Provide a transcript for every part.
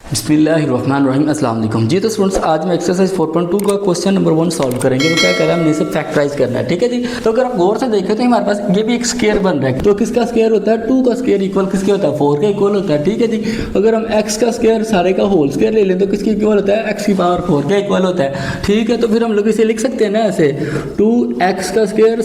बिस्मिल्लाहिर्रहमानिर्रहीम अस्सलाम वालेकुम। जी तो स्टूडेंट्स, आज हम एक्सरसाइज 4.2 का क्वेश्चन नंबर 1 सॉल्व करेंगे। तो क्या कह रहा है, हमने इसे फैक्टराइज करना है, ठीक है जी। तो अगर आप गौर से देखें तो हमारे पास ये भी एक स्क्वायर बन रहा है। तो किसका स्क्वायर होता है, 2 का स्क्वायर इक्वल किसके होता है, 4 का इक्वल होता है, ठीक है जी। अगर हम x का स्क्वायर सारे का होल स्क्वायर ले लें तो किसके इक्वल होता है, x की पावर 4 का इक्वल होता है, ठीक है। तो फिर हम लोग इसे लिख सकते हैं ना ऐसे, 2x का स्क्वायर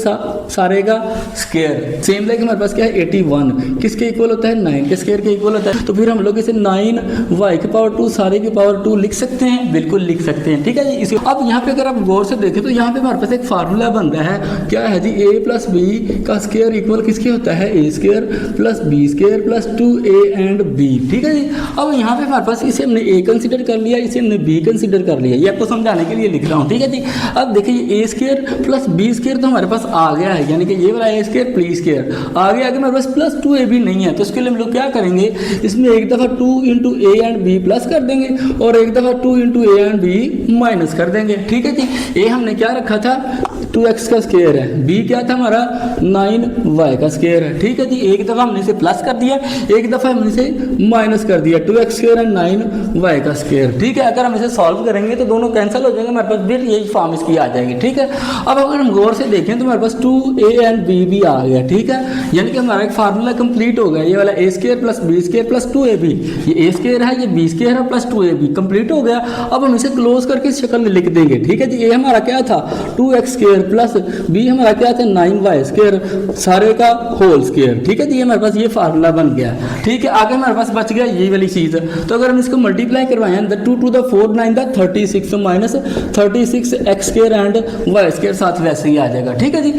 सारे का स्क्वायर सेम लाइक हमारे पास क्या है 81 किसके इक्वल होता है, 9 के स्क्वायर के इक्वल होता है। तो फिर हम लोग इसे 9y की पावर 2 सारे की पावर 2 लिख सकते हैं, बिल्कुल लिख सकते हैं, ठीक है जी। इसी अब यहाँ पे अगर आप गौर से देखें तो यहाँ पे हमारे पास एक फार्मूला बन रहा है, क्या है जी, a प्लस बी का स्क्वायर इक्वल किसके होता है, a square plus B square plus 2a and b, ठीक है जी। अब यहाँ पे हमारे पास इसे हमने a कंसिडर कर लिया, इसे हमने b कंसिडर कर लिया, ये आपको समझाने के लिए लिख रहा हूँ, ठीक है जी। अब देखिए a square plus b square तो हमारे पास आ गया है, यानी कि ये वाला a स्क्वायर प्ली स्क्वायर आगे हमारे पास प्लस 2ab नहीं है। तो इसके लिए हम लोग क्या करेंगे, इसमें एक दफ़ा 2 into A and B plus कर देंगे और एक दफ़ा 2 into A and B minus कर देंगे, ठीक है जी। ए हमने क्या रखा था, 2x का स्क्वायर है, बी क्या था हमारा 9y का स्क्वायर है, ठीक है जी। एक दफ़ा हमने इसे प्लस कर दिया, एक दफ़ा हमने इसे माइनस कर दिया, 2x स्क्वायर एंड 9y का स्क्वायर, ठीक है। अगर हम इसे सॉल्व करेंगे तो दोनों कैंसिल हो जाएंगे, हमारे पास फिर यही फॉर्म इसकी आ जाएगी, ठीक है। अब अगर हम गौर से देखें तो हमारे पास 2a एंड b भी आ गया, ठीक है। यानी कि हमारा एक फार्मूला कंप्लीट हो गया, ये वाला a square plus b square plus 2ab, ये a स्क्वायर है, ये b स्क्वायर है प्लस 2ab कंप्लीट हो गया। अब हम इसे क्लोज करके इस शक्ल में लिख देंगे, ठीक है जी। ये हमारा क्या था 2x स्क्वायर प्लस b हमारा क्या था 9y स्क्वायर सारे का होल स्क्वायर, ठीक है जी। हमारे पास ये फार्मूला बन गया, ठीक है। आगे हमारे पास बच गया ये वाली चीज़। तो अगर हम इसको मल्टीप्लाई करवाएं, 2 to the 4 9 the 36 minus 36 x square and y square साथ वैसे ही आ जाएगा, ठीक है जी।